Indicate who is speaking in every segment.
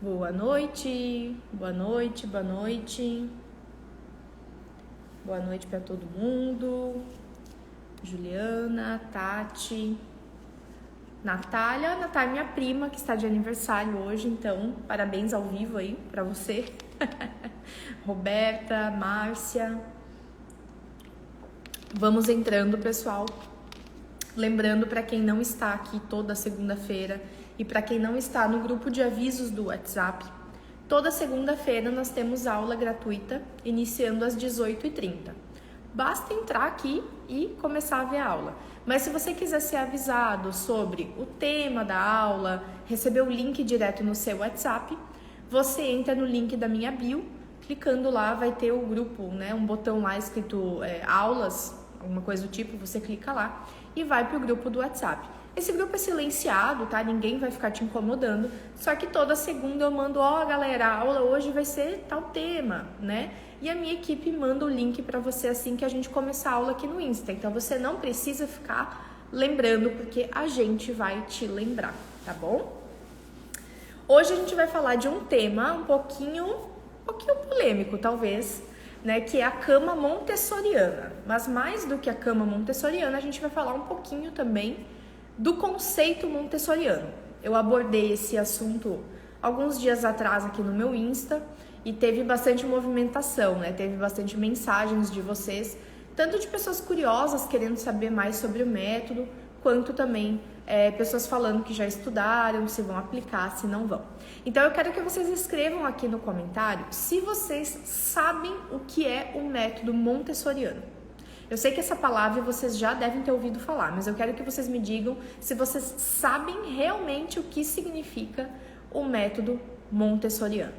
Speaker 1: Boa noite, boa noite, boa noite. Boa noite para todo mundo. Juliana, Tati, Natália. Natália é minha prima que está de aniversário hoje, então parabéns ao vivo aí para você. Roberta, Márcia. Vamos entrando, pessoal. Lembrando para quem não está aqui toda segunda-feira e para quem não está no grupo de avisos do WhatsApp, toda segunda-feira nós temos aula gratuita, iniciando às 18h30. Basta entrar aqui e começar a ver a aula. Mas se você quiser ser avisado sobre o tema da aula, receber o link direto no seu WhatsApp, você entra no link da minha bio, clicando lá vai ter o grupo, né, um botão lá escrito aulas, alguma coisa do tipo, você clica lá e vai para o grupo do WhatsApp. Esse grupo é silenciado, tá? Ninguém vai ficar te incomodando, só que toda segunda eu mando, galera, a aula hoje vai ser tal tema, né? E a minha equipe manda o link para você assim que a gente começar a aula aqui no Insta. Então você não precisa ficar lembrando, porque a gente vai te lembrar, tá bom? Hoje a gente vai falar de um tema um pouquinho polêmico, talvez, né, que é a cama montessoriana. Mas mais do que a cama montessoriana, a gente vai falar um pouquinho também do conceito montessoriano. Eu abordei esse assunto alguns dias atrás aqui no meu Insta e teve bastante movimentação, né? Teve bastante mensagens de vocês, tanto de pessoas curiosas querendo saber mais sobre o método, quanto também pessoas falando que já estudaram, se vão aplicar, se não vão. Então eu quero que vocês escrevam aqui no comentário se vocês sabem o que é o método montessoriano. Eu sei que essa palavra vocês já devem ter ouvido falar, mas eu quero que vocês me digam se vocês sabem realmente o que significa o método montessoriano.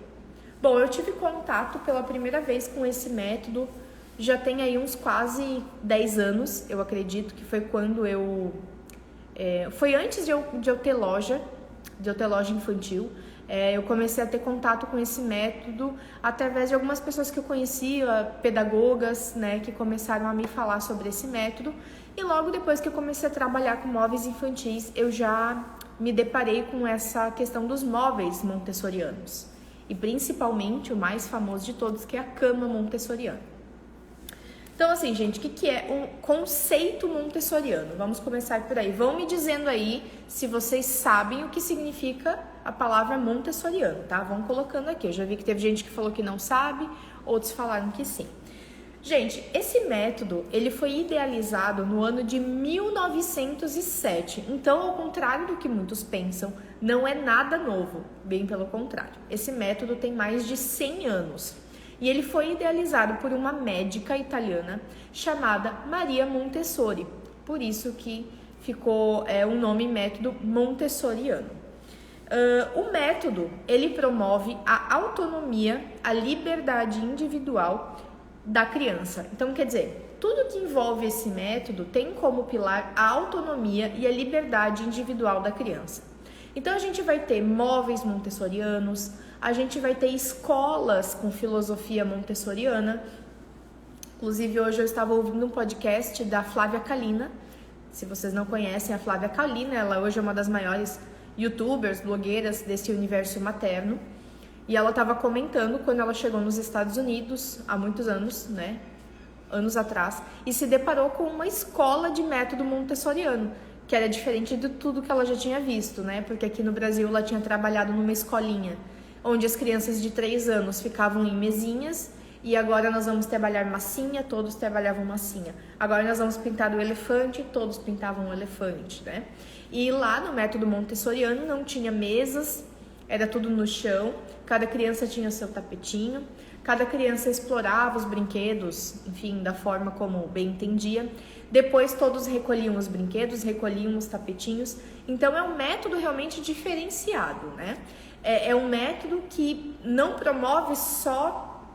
Speaker 1: Bom, eu tive contato pela primeira vez com esse método, já tem aí uns quase 10 anos, eu acredito que foi quando foi antes de eu ter loja infantil. Eu comecei a ter contato com esse método através de algumas pessoas que eu conhecia, pedagogas, né, que começaram a me falar sobre esse método. E logo depois que eu comecei a trabalhar com móveis infantis, eu já me deparei com essa questão dos móveis montessorianos. E principalmente o mais famoso de todos, que é a cama montessoriana. Então, assim, gente, o que é um conceito montessoriano? Vamos começar por aí. Vão me dizendo aí se vocês sabem o que significa a palavra montessoriano, tá? Vão colocando aqui. Eu já vi que teve gente que falou que não sabe, outros falaram que sim. Gente, esse método, ele foi idealizado no ano de 1907. Então, ao contrário do que muitos pensam, não é nada novo. Bem pelo contrário. Esse método tem mais de 100 anos. E ele foi idealizado por uma médica italiana chamada Maria Montessori. Por isso que ficou o nome método montessoriano. O método, ele promove a autonomia, a liberdade individual da criança. Então, quer dizer, tudo que envolve esse método tem como pilar a autonomia e a liberdade individual da criança. Então, a gente vai ter móveis montessorianos, a gente vai ter escolas com filosofia montessoriana. Inclusive, hoje eu estava ouvindo um podcast da Flávia Kalina. Se vocês não conhecem a Flávia Kalina, ela hoje é uma das maiores youtubers, blogueiras desse universo materno. E ela estava comentando quando ela chegou nos Estados Unidos, há muitos anos, né? Anos atrás, e se deparou com uma escola de método montessoriano, que era diferente de tudo que ela já tinha visto, né? Porque aqui no Brasil ela tinha trabalhado numa escolinha onde as crianças de 3 anos ficavam em mesinhas, e agora nós vamos trabalhar massinha, todos trabalhavam massinha. Agora nós vamos pintar o elefante, todos pintavam o elefante, né? E lá no método montessoriano não tinha mesas, era tudo no chão, cada criança tinha seu tapetinho, cada criança explorava os brinquedos, enfim, da forma como bem entendia. Depois todos recolhiam os brinquedos, recolhiam os tapetinhos. Então é um método realmente diferenciado, né? É um método que não promove só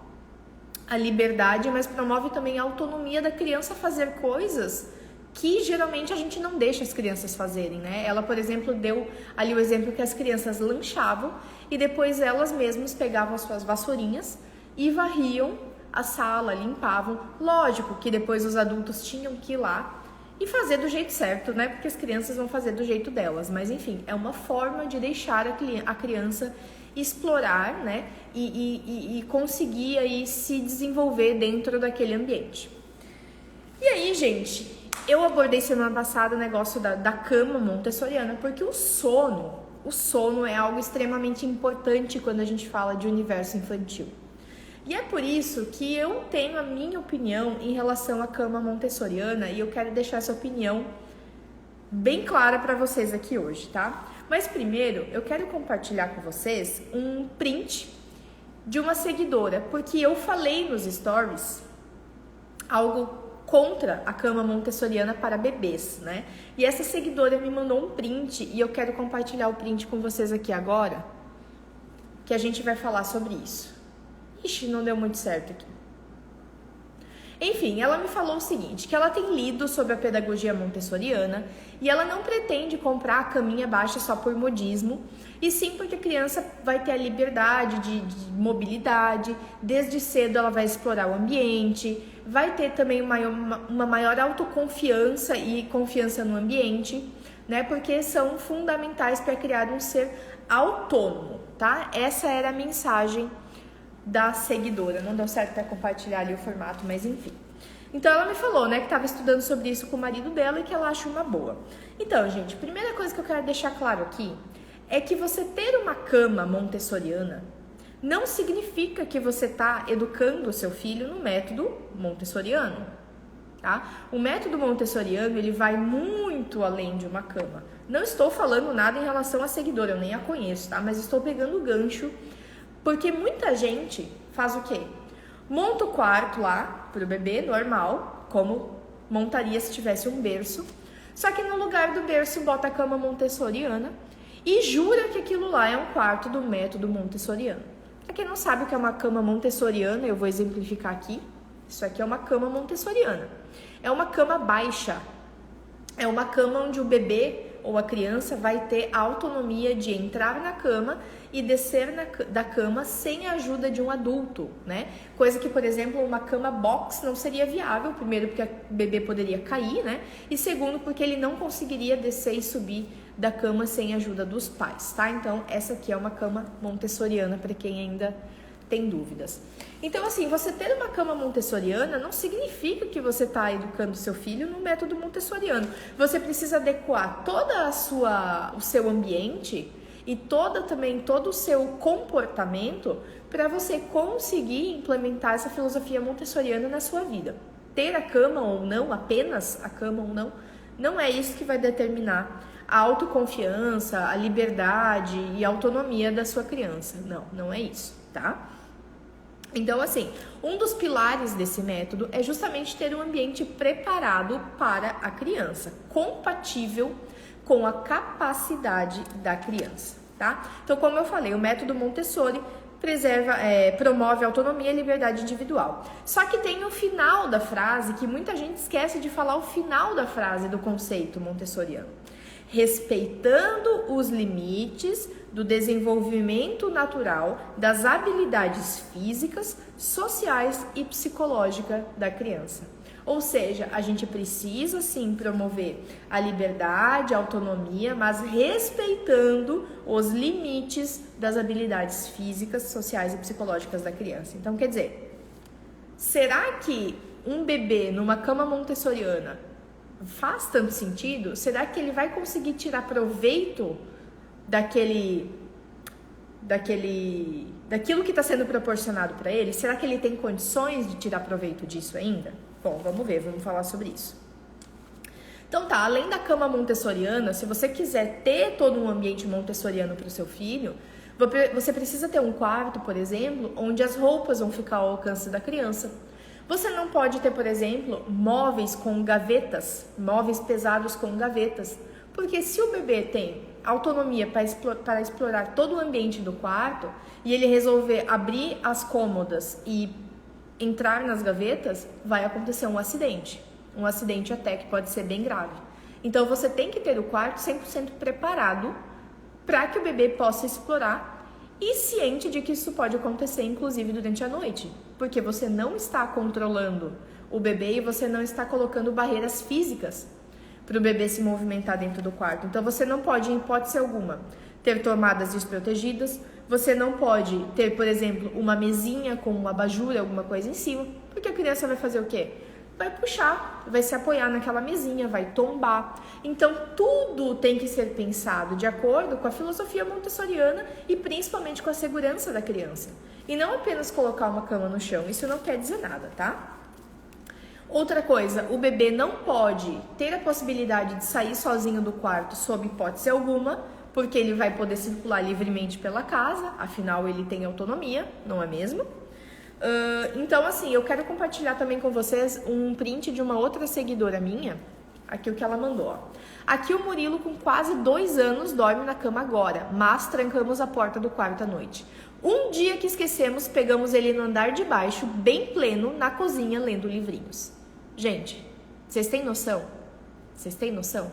Speaker 1: a liberdade, mas promove também a autonomia da criança fazer coisas que geralmente a gente não deixa as crianças fazerem, né? Ela, por exemplo, deu ali o exemplo que as crianças lanchavam e depois elas mesmas pegavam as suas vassourinhas e varriam a sala, limpavam. Lógico que depois os adultos tinham que ir lá e fazer do jeito certo, né? Porque as crianças vão fazer do jeito delas. Mas enfim, é uma forma de deixar a criança explorar, né? E conseguir aí se desenvolver dentro daquele ambiente. E aí, gente, eu abordei semana passada o negócio da cama montessoriana, porque o sono é algo extremamente importante quando a gente fala de universo infantil. E é por isso que eu tenho a minha opinião em relação à cama montessoriana e eu quero deixar essa opinião bem clara para vocês aqui hoje, tá? Mas primeiro, eu quero compartilhar com vocês um print de uma seguidora, porque eu falei nos stories algo contra a cama montessoriana para bebês, né? E essa seguidora me mandou um print e eu quero compartilhar o print com vocês aqui agora, que a gente vai falar sobre isso. Ixi, não deu muito certo aqui. Enfim, ela me falou o seguinte, que ela tem lido sobre a pedagogia montessoriana e ela não pretende comprar a caminha baixa só por modismo, e sim porque a criança vai ter a liberdade de mobilidade, desde cedo ela vai explorar o ambiente, vai ter também uma maior autoconfiança e confiança no ambiente, né? Porque são fundamentais para criar um ser autônomo, tá? Essa era a mensagem da seguidora. Não deu certo para compartilhar ali o formato, mas enfim. Então ela me falou, né, que estava estudando sobre isso com o marido dela e que ela acha uma boa. Então, gente, primeira coisa que eu quero deixar claro aqui é que você ter uma cama montessoriana não significa que você está educando o seu filho no método montessoriano, tá? O método montessoriano, ele vai muito além de uma cama. Não estou falando nada em relação à seguidora, eu nem a conheço, tá? Mas estou pegando o gancho, porque muita gente faz o quê? Monta o quarto lá pro bebê, normal, como montaria se tivesse um berço, só que no lugar do berço bota a cama montessoriana e jura que aquilo lá é um quarto do método montessoriano. Para quem não sabe o que é uma cama montessoriana, eu vou exemplificar aqui. Isso aqui é uma cama montessoriana. É uma cama baixa. É uma cama onde o bebê ou a criança vai ter a autonomia de entrar na cama e descer da cama sem a ajuda de um adulto, né? Coisa que, por exemplo, uma cama box não seria viável. Primeiro, porque o bebê poderia cair, né? E segundo, porque ele não conseguiria descer e subir da cama sem a ajuda dos pais, tá? Então, essa aqui é uma cama montessoriana para quem ainda tem dúvidas. Então, assim, você ter uma cama montessoriana não significa que você está educando seu filho no método montessoriano. Você precisa adequar o seu ambiente e todo o seu comportamento para você conseguir implementar essa filosofia montessoriana na sua vida. Ter a cama ou não, apenas a cama ou não, não é isso que vai determinar a autoconfiança, a liberdade e a autonomia da sua criança. Não, não é isso, tá? Então, assim, um dos pilares desse método é justamente ter um ambiente preparado para a criança, compatível com a capacidade da criança, tá? Então, como eu falei, o método Montessori promove autonomia e liberdade individual. Só que tem o final da frase, que muita gente esquece de falar o final da frase do conceito montessoriano. Respeitando os limites do desenvolvimento natural das habilidades físicas, sociais e psicológicas da criança. Ou seja, a gente precisa sim promover a liberdade, a autonomia, mas respeitando os limites das habilidades físicas, sociais e psicológicas da criança. Então, quer dizer, será que um bebê numa cama montessoriana faz tanto sentido? Será que ele vai conseguir tirar proveito daquilo que está sendo proporcionado para ele? Será que ele tem condições de tirar proveito disso ainda? Bom, vamos ver, vamos falar sobre isso. Então tá, além da cama montessoriana, se você quiser ter todo um ambiente montessoriano para o seu filho, você precisa ter um quarto, por exemplo, onde as roupas vão ficar ao alcance da criança. Você não pode ter, por exemplo, móveis com gavetas, móveis pesados com gavetas, porque se o bebê tem autonomia para explorar todo o ambiente do quarto e ele resolver abrir as cômodas e entrar nas gavetas, vai acontecer um acidente até que pode ser bem grave. Então você tem que ter o quarto 100% preparado para que o bebê possa explorar e ciente de que isso pode acontecer inclusive durante a noite, porque você não está controlando o bebê e você não está colocando barreiras físicas. para o bebê se movimentar dentro do quarto. Então você não pode, em hipótese alguma, ter tomadas desprotegidas, você não pode ter, por exemplo, uma mesinha com uma abajur, alguma coisa em cima, porque a criança vai fazer o quê? Vai puxar, vai se apoiar naquela mesinha, vai tombar. Então, tudo tem que ser pensado de acordo com a filosofia montessoriana e principalmente com a segurança da criança. E não apenas colocar uma cama no chão, isso não quer dizer nada, tá? Outra coisa, o bebê não pode ter a possibilidade de sair sozinho do quarto sob hipótese alguma, porque ele vai poder circular livremente pela casa, afinal ele tem autonomia, não é mesmo? Então, assim, eu quero compartilhar também com vocês um print de uma outra seguidora minha, aqui o que ela mandou, ó. Aqui o Murilo, com quase 2 anos, dorme na cama agora, mas trancamos a porta do quarto à noite. Um dia que esquecemos, pegamos ele no andar de baixo, bem pleno, na cozinha, lendo livrinhos. Gente, vocês têm noção? Vocês têm noção?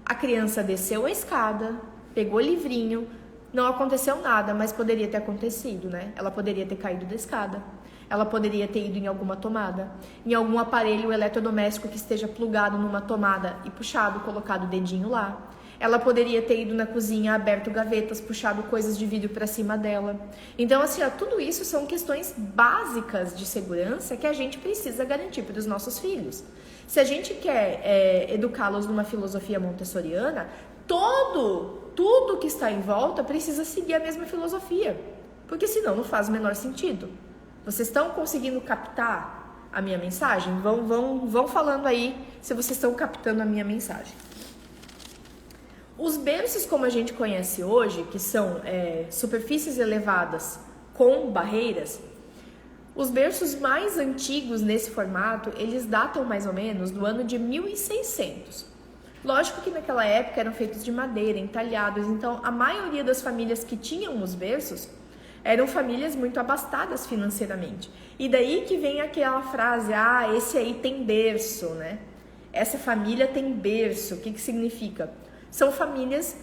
Speaker 1: A criança desceu a escada, pegou livrinho, não aconteceu nada, mas poderia ter acontecido, né? Ela poderia ter caído da escada, ela poderia ter ido em alguma tomada, em algum aparelho eletrodoméstico que esteja plugado numa tomada e puxado, colocado o dedinho lá. Ela poderia ter ido na cozinha, aberto gavetas, puxado coisas de vidro para cima dela. Então, assim, ó, tudo isso são questões básicas de segurança que a gente precisa garantir para os nossos filhos. Se a gente quer educá-los numa filosofia montessoriana, tudo que está em volta precisa seguir a mesma filosofia, porque senão não faz o menor sentido. Vocês estão conseguindo captar a minha mensagem? Vão falando aí se vocês estão captando a minha mensagem. Os berços, como a gente conhece hoje, que são superfícies elevadas com barreiras, os berços mais antigos nesse formato, eles datam mais ou menos do ano de 1600. Lógico que naquela época eram feitos de madeira, entalhados, então a maioria das famílias que tinham os berços eram famílias muito abastadas financeiramente. E daí que vem aquela frase, esse aí tem berço, né? Essa família tem berço, o que significa? São famílias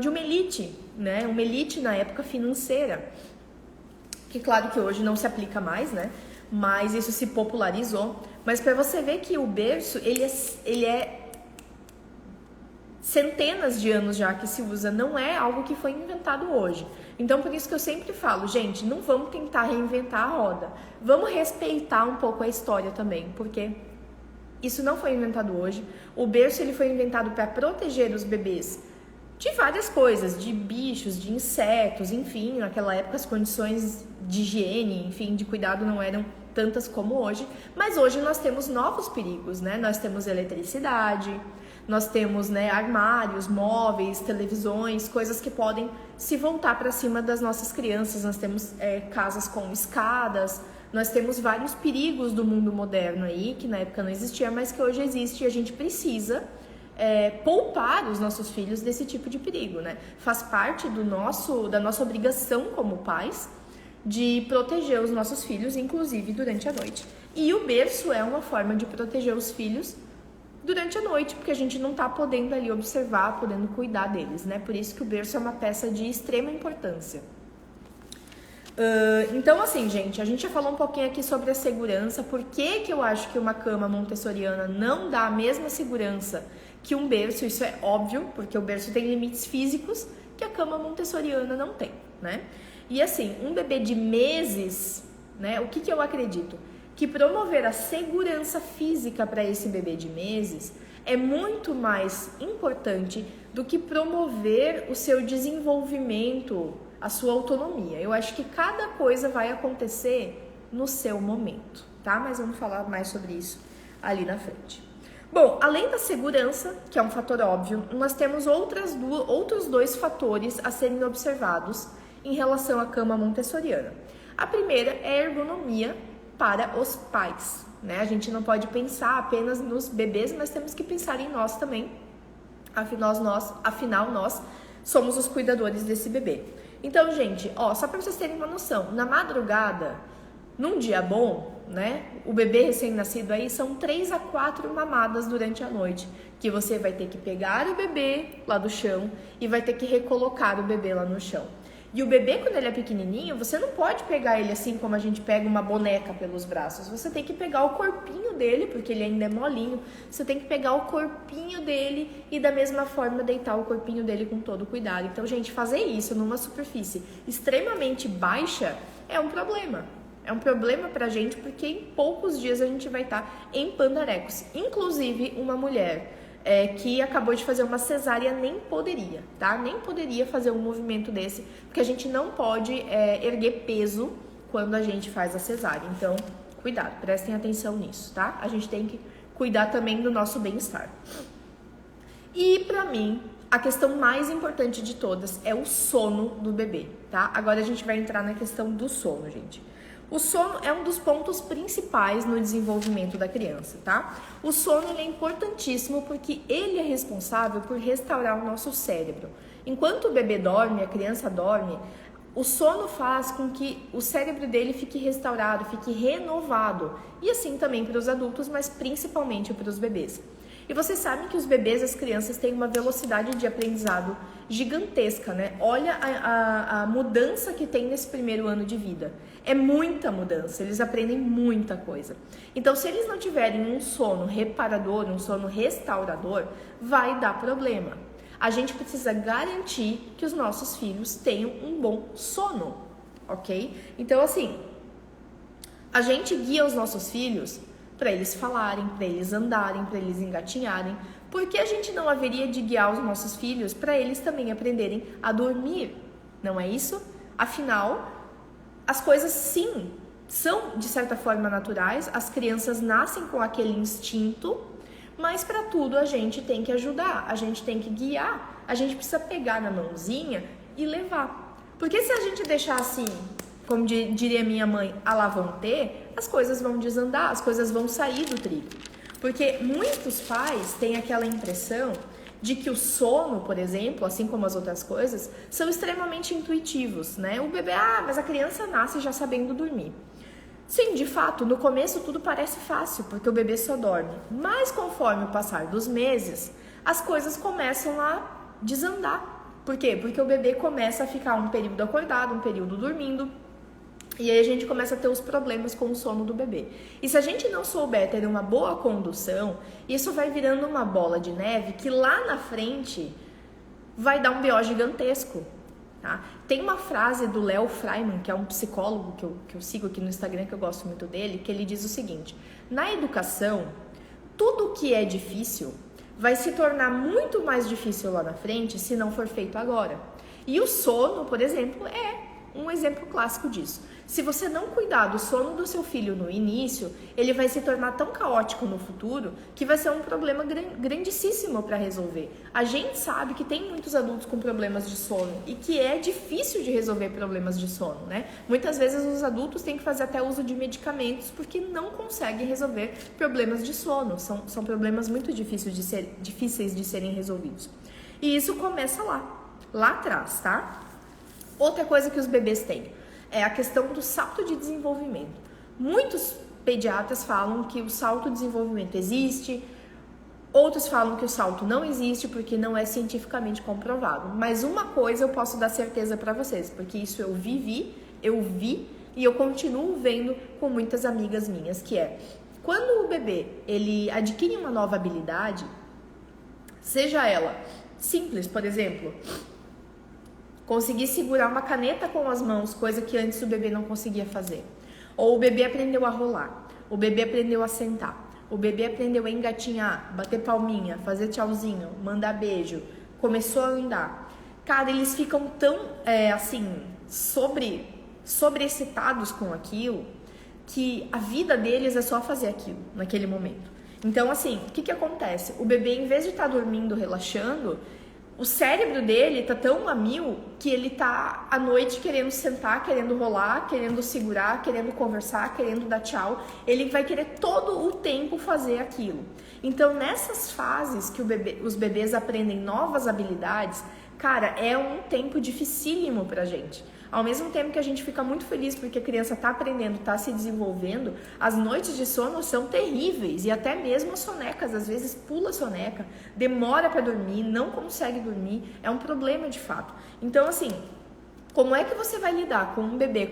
Speaker 1: de uma elite, né? Uma elite na época financeira, que claro que hoje não se aplica mais, né? Mas isso se popularizou. Mas para você ver que o berço, ele é centenas de anos já que se usa, não é algo que foi inventado hoje. Então, por isso que eu sempre falo, gente, não vamos tentar reinventar a roda. Vamos respeitar um pouco a história também, porque isso não foi inventado hoje. O berço, ele foi inventado para proteger os bebês de várias coisas, de bichos, de insetos, enfim, naquela época as condições de higiene, enfim, de cuidado não eram tantas como hoje, mas hoje nós temos novos perigos, né? Nós temos eletricidade, nós temos, né, armários, móveis, televisões, coisas que podem se voltar para cima das nossas crianças. Nós temos casas com escadas, nós temos vários perigos do mundo moderno aí, que na época não existia, mas que hoje existe, e a gente precisa poupar os nossos filhos desse tipo de perigo, né? Faz parte da nossa obrigação como pais de proteger os nossos filhos, inclusive durante a noite. E o berço é uma forma de proteger os filhos durante a noite, porque a gente não tá podendo ali observar, podendo cuidar deles, né? Por isso que o berço é uma peça de extrema importância. Então, assim, gente, a gente já falou um pouquinho aqui sobre a segurança. Por que eu acho que uma cama montessoriana não dá a mesma segurança que um berço? Isso é óbvio, porque o berço tem limites físicos que a cama montessoriana não tem, né? E assim, um bebê de meses, né? O que eu acredito? Que promover a segurança física para esse bebê de meses é muito mais importante do que promover o seu desenvolvimento, a sua autonomia. Eu acho que cada coisa vai acontecer no seu momento, tá? Mas vamos falar mais sobre isso ali na frente. Bom, além da segurança, que é um fator óbvio, nós temos outros 2 fatores a serem observados em relação à cama montessoriana. A primeira é a ergonomia para os pais, né? A gente não pode pensar apenas nos bebês, mas temos que pensar em nós também. Afinal, nós somos os cuidadores desse bebê. Então, gente, só para vocês terem uma noção, na madrugada, num dia bom, né? O bebê recém-nascido aí são 3 a 4 mamadas durante a noite, que você vai ter que pegar o bebê lá do chão e vai ter que recolocar o bebê lá no chão. E o bebê, quando ele é pequenininho, você não pode pegar ele assim como a gente pega uma boneca pelos braços. Você tem que pegar o corpinho dele, porque ele ainda é molinho. Você tem que pegar o corpinho dele e da mesma forma deitar o corpinho dele com todo cuidado. Então, gente, fazer isso numa superfície extremamente baixa é um problema. É um problema pra gente porque em poucos dias a gente vai estar em pandarecos. Inclusive, uma mulher que acabou de fazer uma cesárea nem poderia, tá? Nem poderia fazer um movimento desse, porque a gente não pode erguer peso quando a gente faz a cesárea. Então, cuidado, prestem atenção nisso, tá? A gente tem que cuidar também do nosso bem-estar. E pra mim, a questão mais importante de todas é o sono do bebê, tá? Agora a gente vai entrar na questão do sono, gente. O sono é um dos pontos principais no desenvolvimento da criança, tá? O sono ele é importantíssimo porque ele é responsável por restaurar o nosso cérebro. Enquanto o bebê dorme, a criança dorme, o sono faz com que o cérebro dele fique restaurado, fique renovado. E assim também para os adultos, mas principalmente para os bebês. E vocês sabem que os bebês, as crianças, têm uma velocidade de aprendizado gigantesca, né? Olha a mudança que tem nesse primeiro ano de vida. É muita mudança, eles aprendem muita coisa. Então, se eles não tiverem um sono reparador, um sono restaurador, vai dar problema. A gente precisa garantir que os nossos filhos tenham um bom sono, ok? Então, assim, a gente guia os nossos filhos para eles falarem, para eles andarem, para eles engatinharem. Por que a gente não haveria de guiar os nossos filhos para eles também aprenderem a dormir? Não é isso? Afinal, as coisas sim são de certa forma naturais, as crianças nascem com aquele instinto, mas para tudo a gente tem que ajudar, a gente tem que guiar, a gente precisa pegar na mãozinha e levar. Porque se a gente deixar assim, como diria minha mãe, à la vontade, as coisas vão desandar, as coisas vão sair do trilho. Porque muitos pais têm aquela impressão de que o sono, por exemplo, assim como as outras coisas, são extremamente intuitivos, né? O bebê, mas a criança nasce já sabendo dormir. Sim, de fato, no começo tudo parece fácil, porque o bebê só dorme. Mas conforme o passar dos meses, as coisas começam a desandar. Por quê? Porque o bebê começa a ficar um período acordado, um período dormindo. E aí a gente começa a ter os problemas com o sono do bebê. E se a gente não souber ter uma boa condução, isso vai virando uma bola de neve que lá na frente vai dar um BO gigantesco. Tá? Tem uma frase do Léo Freiman, que é um psicólogo que eu sigo aqui no Instagram, que eu gosto muito dele, que ele diz o seguinte: na educação, tudo que é difícil vai se tornar muito mais difícil lá na frente se não for feito agora. E o sono, por exemplo, é um exemplo clássico disso. Se você não cuidar do sono do seu filho no início, ele vai se tornar tão caótico no futuro que vai ser um problema grandíssimo para resolver. A gente sabe que tem muitos adultos com problemas de sono e que é difícil de resolver problemas de sono, né? Muitas vezes os adultos têm que fazer até uso de medicamentos porque não conseguem resolver problemas de sono. São problemas muito difíceis de serem resolvidos. E isso começa lá atrás, tá? Outra coisa que os bebês têm é a questão do salto de desenvolvimento. Muitos pediatras falam que o salto de desenvolvimento existe, outros falam que o salto não existe porque não é cientificamente comprovado. Mas uma coisa eu posso dar certeza para vocês, porque isso eu vi e eu continuo vendo com muitas amigas minhas, que é quando o bebê ele adquire uma nova habilidade, seja ela simples, por exemplo, conseguir segurar uma caneta com as mãos, coisa que antes o bebê não conseguia fazer. Ou o bebê aprendeu a rolar, o bebê aprendeu a sentar, o bebê aprendeu a engatinhar, bater palminha, fazer tchauzinho, mandar beijo, começou a andar. Cara, eles ficam tão, sobreexcitados com aquilo, que a vida deles é só fazer aquilo, naquele momento. Então, assim, o que acontece? O bebê, em vez de estar dormindo, relaxando, o cérebro dele tá tão a mil que ele tá à noite querendo sentar, querendo rolar, querendo segurar, querendo conversar, querendo dar tchau. Ele vai querer todo o tempo fazer aquilo. Então, nessas fases que os bebês aprendem novas habilidades, cara, é um tempo dificílimo pra gente. Ao mesmo tempo que a gente fica muito feliz porque a criança está aprendendo, está se desenvolvendo, as noites de sono são terríveis e até mesmo as sonecas, às vezes pula a soneca, demora para dormir, não consegue dormir, é um problema de fato. Então, assim, Como é que você vai lidar com um bebê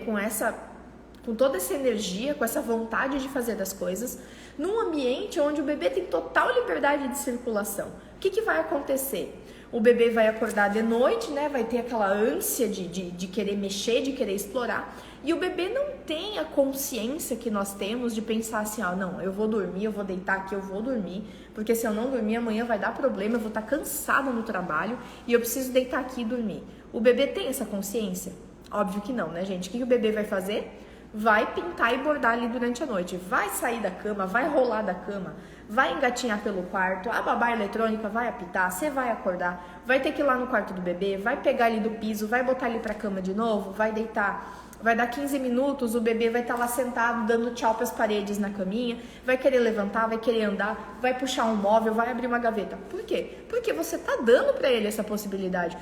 Speaker 1: com toda essa energia, com essa vontade de fazer das coisas, num ambiente onde o bebê tem total liberdade de circulação? O que vai acontecer? O bebê vai acordar de noite, né? Vai ter aquela ânsia de querer mexer, de querer explorar. E o bebê não tem a consciência que nós temos de pensar assim, não, eu vou dormir, eu vou deitar aqui, eu vou dormir, porque se eu não dormir amanhã vai dar problema, eu vou estar cansada no trabalho e eu preciso deitar aqui e dormir. O bebê tem essa consciência? Óbvio que não, né, gente? O que o bebê vai fazer? Vai pintar e bordar ali durante a noite, vai sair da cama, vai rolar da cama, vai engatinhar pelo quarto, a babá eletrônica vai apitar, você vai acordar, vai ter que ir lá no quarto do bebê, vai pegar ali do piso, vai botar ele pra cama de novo, vai deitar, vai dar 15 minutos, o bebê vai estar lá sentado, dando tchau pras paredes na caminha, vai querer levantar, vai querer andar, vai puxar um móvel, vai abrir uma gaveta. Por quê? Porque você tá dando pra ele essa possibilidade.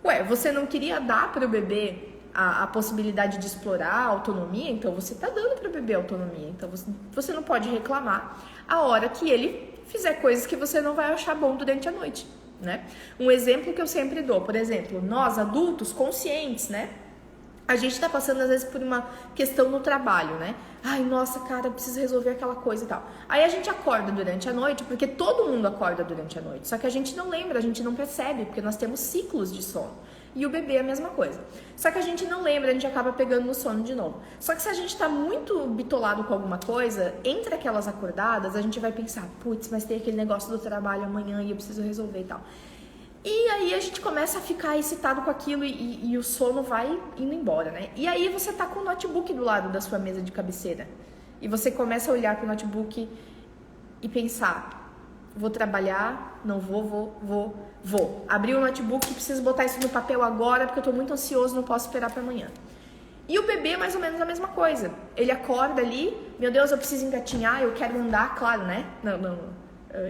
Speaker 1: Ué, você não queria dar pro bebê a possibilidade de explorar a autonomia, então você está dando para o bebê autonomia. Então você não pode reclamar a hora que ele fizer coisas que você não vai achar bom durante a noite, né? Um exemplo que eu sempre dou, por exemplo, nós adultos conscientes, né? A gente está passando às vezes por uma questão no trabalho, né? Ai, nossa, cara, eu preciso resolver aquela coisa e tal. Aí a gente acorda durante a noite, porque todo mundo acorda durante a noite. Só que a gente não lembra, a gente não percebe, porque nós temos ciclos de sono. E o bebê é a mesma coisa. Só que a gente não lembra, a gente acaba pegando no sono de novo. Só que se a gente tá muito bitolado com alguma coisa, entre aquelas acordadas, a gente vai pensar, putz, mas tem aquele negócio do trabalho amanhã e eu preciso resolver e tal. E aí a gente começa a ficar excitado com aquilo e o sono vai indo embora, né? E aí você tá com o notebook do lado da sua mesa de cabeceira. E você começa a olhar pro notebook e pensar, vou trabalhar, não vou. Abrir o notebook, preciso botar isso no papel agora porque eu tô muito ansioso, não posso esperar para amanhã. E o bebê é mais ou menos a mesma coisa. Ele acorda ali, meu Deus, eu preciso engatinhar, eu quero andar, claro, né? Não,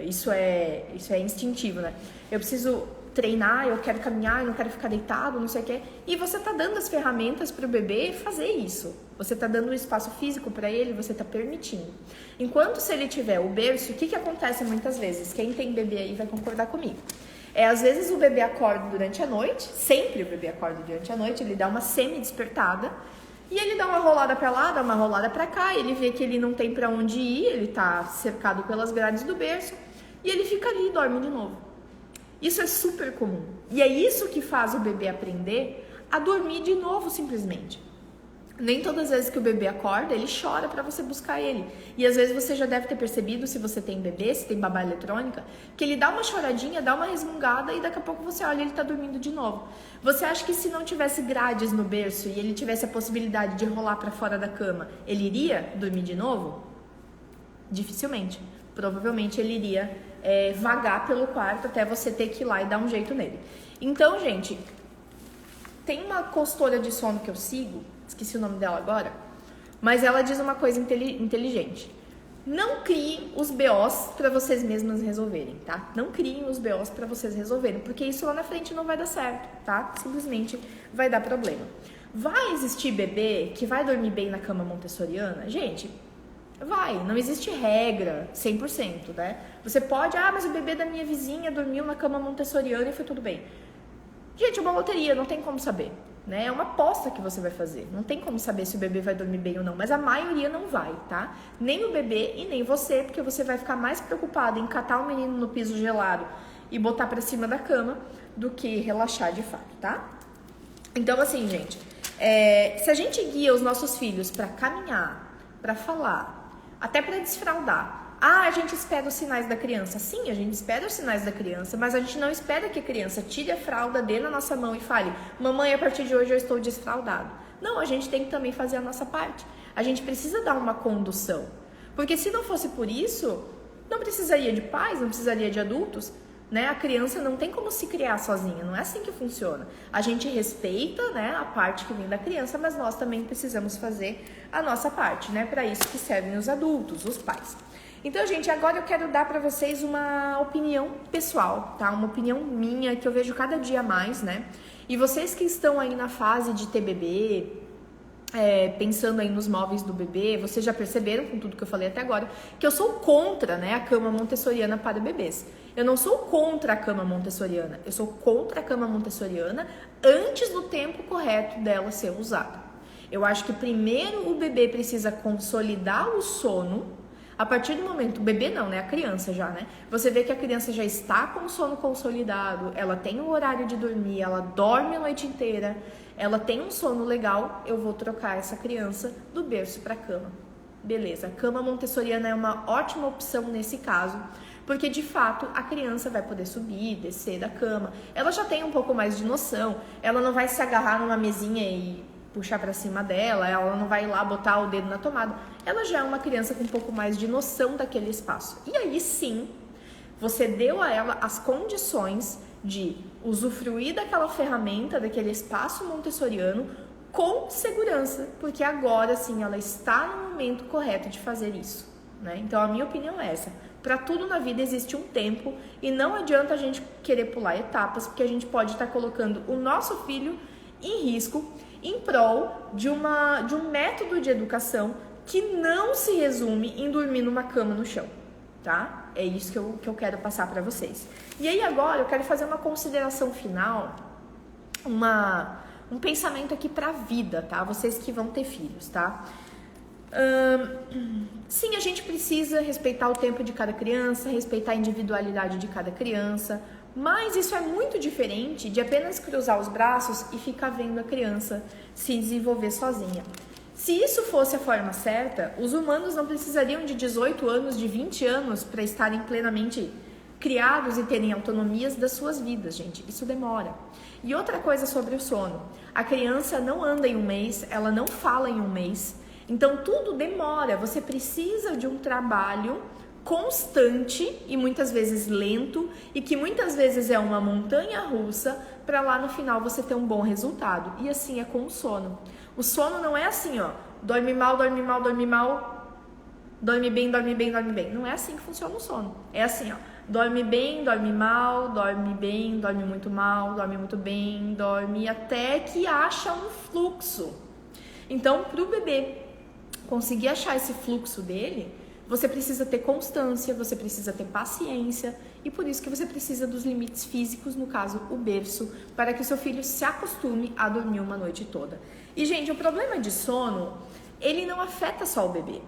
Speaker 1: isso é instintivo, né? Eu preciso treinar, eu quero caminhar, eu não quero ficar deitado, não sei o quê. E você tá dando as ferramentas para o bebê fazer isso. Você tá dando um espaço físico para ele, você tá permitindo. Enquanto se ele tiver o berço, o que acontece muitas vezes? Quem tem bebê aí vai concordar comigo. Às vezes o bebê acorda durante a noite, sempre o bebê acorda durante a noite, ele dá uma semi-despertada e ele dá uma rolada pra lá, dá uma rolada pra cá, ele vê que ele não tem pra onde ir, ele tá cercado pelas grades do berço e ele fica ali e dorme de novo. Isso é super comum. E é isso que faz o bebê aprender a dormir de novo, simplesmente. Nem todas as vezes que o bebê acorda, ele chora para você buscar ele. E às vezes você já deve ter percebido, se você tem bebê, se tem babá eletrônica, que ele dá uma choradinha, dá uma resmungada e daqui a pouco você olha e ele tá dormindo de novo. Você acha que se não tivesse grades no berço e ele tivesse a possibilidade de rolar para fora da cama, ele iria dormir de novo? Dificilmente. Provavelmente ele iria vagar pelo quarto até você ter que ir lá e dar um jeito nele. Então, gente, tem uma consultora de sono que eu sigo, esqueci o nome dela agora, mas ela diz uma coisa inteligente. Não criem os BOs para vocês mesmas resolverem, tá? Não criem os BOs para vocês resolverem, porque isso lá na frente não vai dar certo, tá? Simplesmente vai dar problema. Vai existir bebê que vai dormir bem na cama montessoriana? Gente, vai, não existe regra 100%, né? Você pode, mas o bebê da minha vizinha dormiu na cama montessoriana e foi tudo bem. Gente, é uma loteria, não tem como saber, né? É uma aposta que você vai fazer. Não tem como saber se o bebê vai dormir bem ou não, mas a maioria não vai, tá? Nem o bebê e nem você, porque você vai ficar mais preocupado em catar o menino no piso gelado e botar pra cima da cama do que relaxar de fato, tá? Então, assim, gente, se a gente guia os nossos filhos pra caminhar, pra falar, até pra desfraldar, a gente espera os sinais da criança. Sim, a gente espera os sinais da criança, mas a gente não espera que a criança tire a fralda, dê na nossa mão e fale, mamãe, a partir de hoje eu estou desfraldado. Não, a gente tem que também fazer a nossa parte. A gente precisa dar uma condução. Porque se não fosse por isso, não precisaria de pais, não precisaria de adultos, né? A criança não tem como se criar sozinha, não é assim que funciona. A gente respeita, né, a parte que vem da criança, mas nós também precisamos fazer a nossa parte, né? Para isso que servem os adultos, os pais. Então, gente, agora eu quero dar para vocês uma opinião pessoal, tá? Uma opinião minha que eu vejo cada dia mais, né? E vocês que estão aí na fase de ter bebê, pensando aí nos móveis do bebê, vocês já perceberam com tudo que eu falei até agora, que eu sou contra, né, a cama montessoriana para bebês. Eu não sou contra a cama montessoriana, eu sou contra a cama montessoriana antes do tempo correto dela ser usada. Eu acho que primeiro o bebê precisa consolidar o sono. A partir do momento, o bebê não, né? A criança já, né? Você vê que a criança já está com o sono consolidado, ela tem o horário de dormir, ela dorme a noite inteira, ela tem um sono legal, eu vou trocar essa criança do berço para a cama. Beleza, a cama montessoriana é uma ótima opção nesse caso, porque de fato a criança vai poder subir, descer da cama, ela já tem um pouco mais de noção, ela não vai se agarrar numa mesinha e puxar para cima dela, ela não vai lá botar o dedo na tomada, ela já é uma criança com um pouco mais de noção daquele espaço. E aí sim, você deu a ela as condições de usufruir daquela ferramenta, daquele espaço montessoriano com segurança, porque agora sim ela está no momento correto de fazer isso, né? Então a minha opinião é essa. Para tudo na vida existe um tempo e não adianta a gente querer pular etapas, porque a gente pode estar colocando o nosso filho em risco em prol de um método de educação que não se resume em dormir numa cama no chão, tá? É isso que eu quero passar para vocês. E aí agora eu quero fazer uma consideração final, um pensamento aqui para a vida, tá? Vocês que vão ter filhos, tá? Sim, a gente precisa respeitar o tempo de cada criança, respeitar a individualidade de cada criança, mas isso é muito diferente de apenas cruzar os braços e ficar vendo a criança se desenvolver sozinha. Se isso fosse a forma certa, os humanos não precisariam de 18 anos, de 20 anos para estarem plenamente criados e terem autonomias das suas vidas, gente. Isso demora. E outra coisa sobre o sono. A criança não anda em um mês, ela não fala em um mês. Então tudo demora. Você precisa de um trabalho constante e muitas vezes lento e que muitas vezes é uma montanha russa para lá no final você ter um bom resultado. E assim é com o sono. O sono não é assim, ó, dorme mal, dorme mal, dorme mal, dorme bem, dorme bem, dorme bem. Não é assim que funciona o sono. É assim, ó, dorme bem, dorme mal, dorme bem, dorme muito mal, dorme muito bem, dorme até que acha um fluxo. Então, para o bebê conseguir achar esse fluxo dele, você precisa ter constância, você precisa ter paciência e por isso que você precisa dos limites físicos, no caso o berço, para que o seu filho se acostume a dormir uma noite toda. E gente, o problema de sono, ele não afeta só o bebê.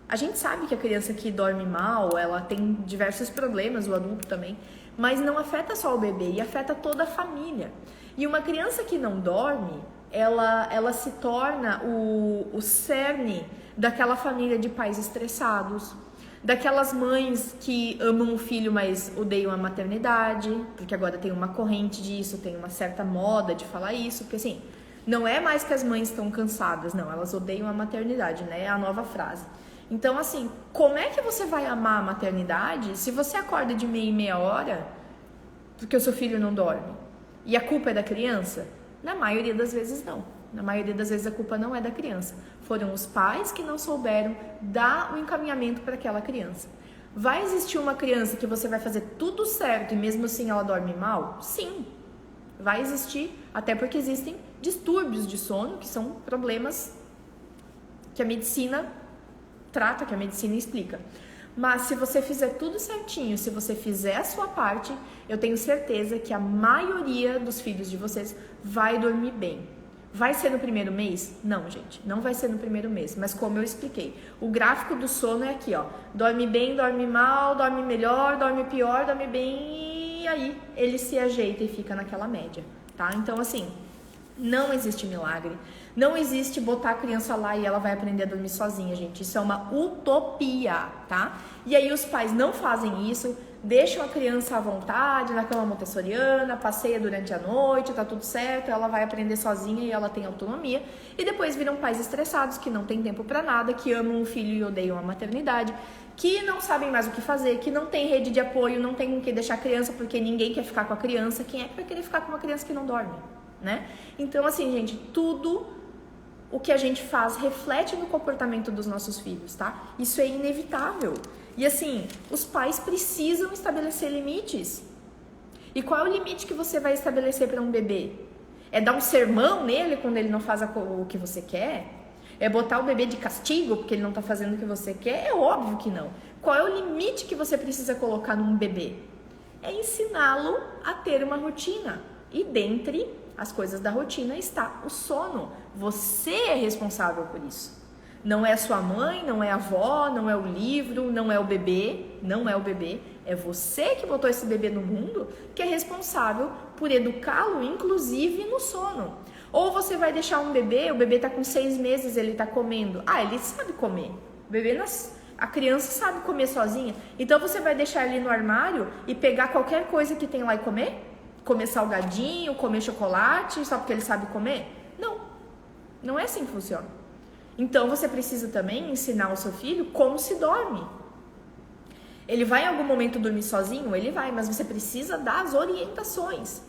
Speaker 1: A gente sabe que a criança que dorme mal, ela tem diversos problemas, o adulto também, mas não afeta só o bebê e afeta toda a família. E uma criança que não dorme, ela se torna o cerne daquela família de pais estressados, daquelas mães que amam o filho, mas odeiam a maternidade, porque agora tem uma corrente disso, tem uma certa moda de falar isso, porque assim, não é mais que as mães estão cansadas, não, elas odeiam a maternidade, né? É a nova frase. Então, assim, como é que você vai amar a maternidade se você acorda de meia em meia hora porque o seu filho não dorme? E a culpa é da criança? Na maioria das vezes não. Na maioria das vezes a culpa não é da criança. Foram os pais que não souberam dar o encaminhamento para aquela criança. Vai existir uma criança que você vai fazer tudo certo e mesmo assim ela dorme mal? Sim, vai existir, até porque existem distúrbios de sono, que são problemas que a medicina trata, que a medicina explica. Mas se você fizer tudo certinho, se você fizer a sua parte, eu tenho certeza que a maioria dos filhos de vocês vai dormir bem. Vai ser no primeiro mês? Não, gente, não vai ser no primeiro mês, mas como eu expliquei, o gráfico do sono é aqui, ó, dorme bem, dorme mal, dorme melhor, dorme pior, dorme bem, e aí ele se ajeita e fica naquela média, tá? Então, assim, não existe milagre, não existe botar a criança lá e ela vai aprender a dormir sozinha, gente, isso é uma utopia, tá? E aí os pais não fazem isso, deixam a criança à vontade na cama montessoriana, passeia durante a noite, tá tudo certo, ela vai aprender sozinha e ela tem autonomia. E depois viram pais estressados, que não tem tempo pra nada, que amam o filho e odeiam a maternidade, que não sabem mais o que fazer, que não tem rede de apoio, não tem com que deixar a criança porque ninguém quer ficar com a criança. Quem é que vai querer ficar com uma criança que não dorme, né? Então, assim, gente, tudo o que a gente faz reflete no comportamento dos nossos filhos, tá? Isso é inevitável. E assim, os pais precisam estabelecer limites. E qual é o limite que você vai estabelecer para um bebê? É dar um sermão nele quando ele não faz o que você quer? É botar o bebê de castigo porque ele não está fazendo o que você quer? É óbvio que não. Qual é o limite que você precisa colocar num bebê? É ensiná-lo a ter uma rotina. E dentre as coisas da rotina está o sono. Você é responsável por isso. Não é a sua mãe, não é a avó, não é o livro, não é o bebê, não é o bebê. É você que botou esse bebê no mundo, que é responsável por educá-lo, inclusive no sono. Ou você vai deixar um bebê, o bebê tá com 6 meses, ele tá comendo. Ah, ele sabe comer. O bebê, a criança sabe comer sozinha. Então você vai deixar ele no armário e pegar qualquer coisa que tem lá e comer? Comer salgadinho, comer chocolate, só porque ele sabe comer? Não. Não é assim que funciona. Então você precisa também ensinar o seu filho como se dorme. Ele vai em algum momento dormir sozinho? Ele vai, mas você precisa dar as orientações.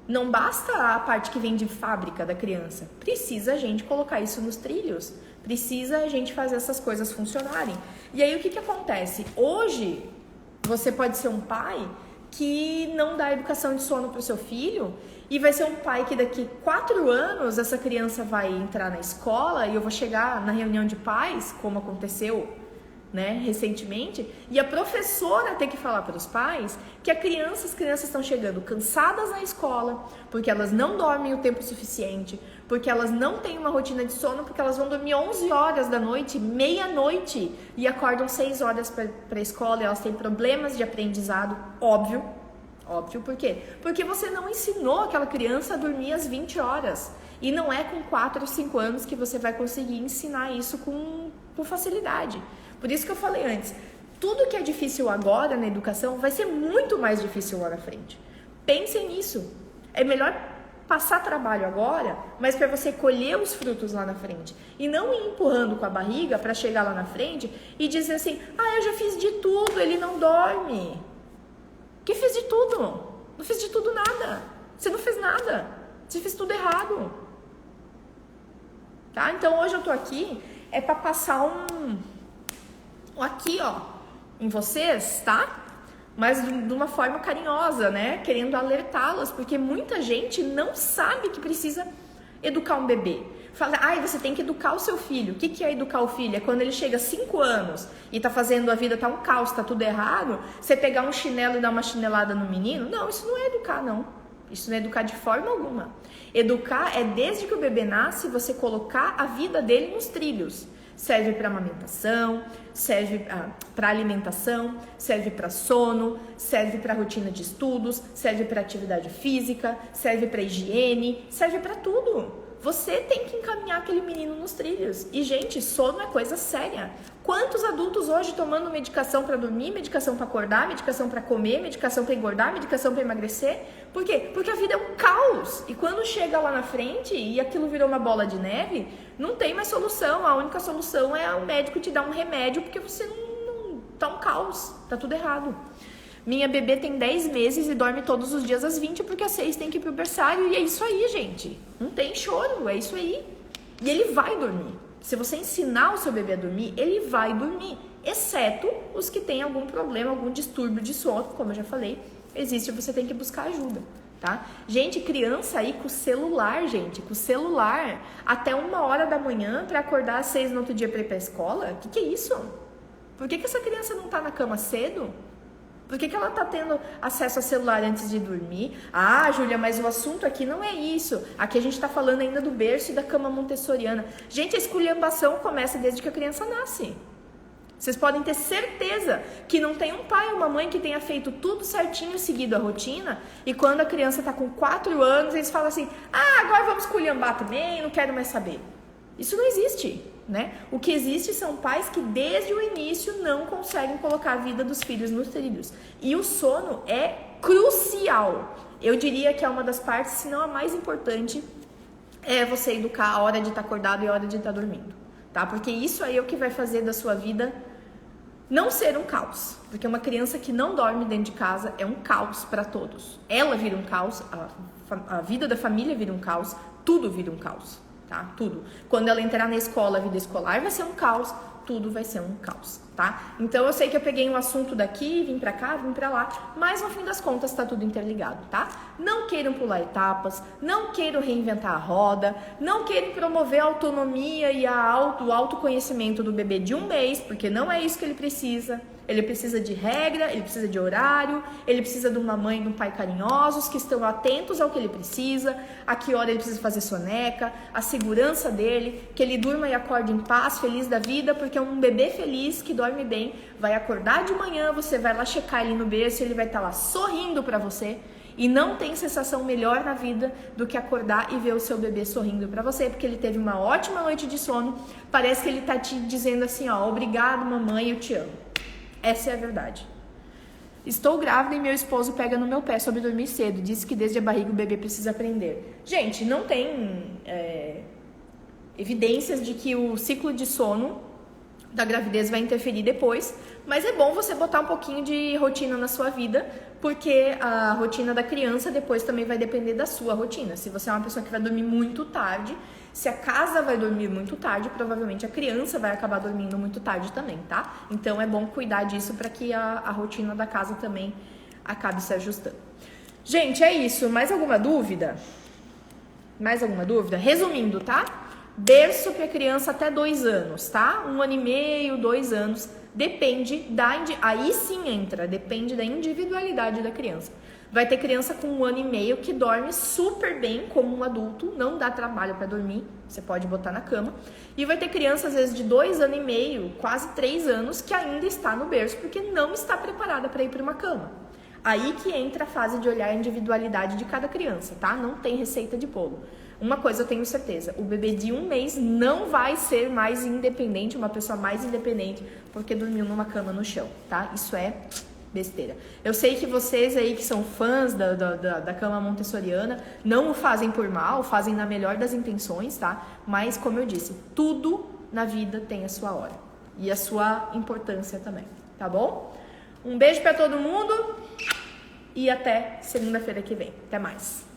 Speaker 1: Não basta a parte que vem de fábrica da criança. Precisa a gente colocar isso nos trilhos. Precisa a gente fazer essas coisas funcionarem. E aí o que acontece? Hoje, você pode ser um pai que não dá educação de sono para o seu filho e vai ser um pai que daqui 4 anos essa criança vai entrar na escola e eu vou chegar na reunião de pais, como aconteceu, né, recentemente, e a professora ter que falar para os pais que as crianças estão chegando cansadas na escola, porque elas não dormem o tempo suficiente, porque elas não têm uma rotina de sono, porque elas vão dormir 11 horas da noite, meia-noite, e acordam 6 horas para a escola, e elas têm problemas de aprendizado, óbvio, por quê? Porque você não ensinou aquela criança a dormir às 20 horas, e não é com 4 ou 5 anos que você vai conseguir ensinar isso com facilidade. Por isso que eu falei antes, tudo que é difícil agora na educação vai ser muito mais difícil lá na frente. Pensem nisso. É melhor passar trabalho agora, mas para você colher os frutos lá na frente. E não ir empurrando com a barriga para chegar lá na frente e dizer assim, eu já fiz de tudo, ele não dorme. Que fiz de tudo? Não fiz de tudo nada. Você não fez nada. Você fez tudo errado. Tá? Então hoje eu tô aqui para passar aqui, em vocês, tá? Mas de uma forma carinhosa, né? Querendo alertá-las, porque muita gente não sabe que precisa educar um bebê. Fala, você tem que educar o seu filho. O que é educar o filho? É quando ele chega a 5 anos e tá fazendo a vida, tá um caos, tá tudo errado, você pegar um chinelo e dar uma chinelada no menino? Não, isso não é educar, não. Isso não é educar de forma alguma. Educar é desde que o bebê nasce, você colocar a vida dele nos trilhos. Serve para amamentação, serve para alimentação, serve para sono, serve para rotina de estudos, serve para atividade física, serve para higiene, serve para tudo. Você tem que encaminhar aquele menino nos trilhos. E, gente, sono é coisa séria. Quantos adultos hoje tomando medicação para dormir, medicação para acordar, medicação para comer, medicação para engordar, medicação para emagrecer? Por quê? Porque a vida é um caos. E quando chega lá na frente e aquilo virou uma bola de neve, não tem mais solução. A única solução é o médico te dar um remédio porque você não tá um caos. Tá tudo errado. Minha bebê tem 10 meses e dorme todos os dias às 20 porque às 6 tem que ir pro berçário. E é isso aí, gente. Não tem choro, é isso aí. E ele vai dormir. Se você ensinar o seu bebê a dormir, ele vai dormir. Exceto os que têm algum problema, algum distúrbio de sono, como eu já falei. Existe, você tem que buscar ajuda, tá? Gente, criança aí com celular, até 1 hora da manhã para acordar às 6 no outro dia para ir pra escola. Que é isso? Por que essa criança não tá na cama cedo? Por que ela tá tendo acesso a celular antes de dormir? Júlia, mas o assunto aqui não é isso. Aqui a gente tá falando ainda do berço e da cama montessoriana. Gente, a esculhambação começa desde que a criança nasce. Vocês podem ter certeza que não tem um pai ou uma mãe que tenha feito tudo certinho, seguido a rotina, e quando a criança tá com 4 anos, eles falam assim, agora vamos esculhambar também, não quero mais saber. Isso não existe, né? O que existe são pais que desde o início não conseguem colocar a vida dos filhos nos trilhos. E o sono é crucial. Eu diria que é uma das partes, se não a mais importante, é você educar a hora de estar acordado e a hora de estar dormindo, tá? Porque isso aí é o que vai fazer da sua vida não ser um caos. Porque uma criança que não dorme dentro de casa é um caos para todos. Ela vira um caos, a vida da família vira um caos, tudo vira um caos. Tá? Tudo. Quando ela entrar na escola, a vida escolar vai ser um caos, tudo vai ser um caos, tá? Então eu sei que eu peguei um assunto daqui, vim pra cá, vim pra lá, mas no fim das contas tá tudo interligado, tá? Não queiram pular etapas, não queiram reinventar a roda, não queiram promover a autonomia e o autoconhecimento do bebê de 1 mês, porque não é isso que ele precisa. Ele precisa de regra, ele precisa de horário, ele precisa de uma mãe e um pai carinhosos que estão atentos ao que ele precisa, a que hora ele precisa fazer soneca, a segurança dele, que ele durma e acorde em paz, feliz da vida, porque um bebê feliz que dorme bem vai acordar de manhã, você vai lá checar ele no berço, ele vai estar lá sorrindo para você. E não tem sensação melhor na vida do que acordar e ver o seu bebê sorrindo pra você, porque ele teve uma ótima noite de sono. Parece que ele tá te dizendo assim, ó, obrigado mamãe, eu te amo. Essa é a verdade. Estou grávida e meu esposo pega no meu pé sobre dormir cedo. Disse que desde a barriga o bebê precisa aprender. Gente, não tem evidências de que o ciclo de sono da gravidez vai interferir depois, mas é bom você botar um pouquinho de rotina na sua vida, porque a rotina da criança depois também vai depender da sua rotina. Se você é uma pessoa que vai dormir muito tarde, se a casa vai dormir muito tarde, provavelmente a criança vai acabar dormindo muito tarde também, tá? Então é bom cuidar disso para que a rotina da casa também acabe se ajustando. Gente, é isso. Mais alguma dúvida? Mais alguma dúvida? Resumindo, tá? Berço para criança até 2 anos, tá? 1 ano e meio, 2 anos. Depende aí sim entra, depende da individualidade da criança. Vai ter criança com 1 ano e meio que dorme super bem como um adulto, não dá trabalho para dormir, você pode botar na cama. E vai ter criança às vezes de 2 anos e meio, quase 3 anos, que ainda está no berço porque não está preparada para ir para uma cama. Aí que entra a fase de olhar a individualidade de cada criança, tá? Não tem receita de bolo. Uma coisa eu tenho certeza, o bebê de 1 mês não vai ser mais independente, uma pessoa mais independente, porque dormiu numa cama no chão, tá? Isso é besteira. Eu sei que vocês aí que são fãs da cama montessoriana não o fazem por mal, fazem na melhor das intenções, tá? Mas, como eu disse, tudo na vida tem a sua hora e a sua importância também, tá bom? Um beijo pra todo mundo e até segunda-feira que vem. Até mais!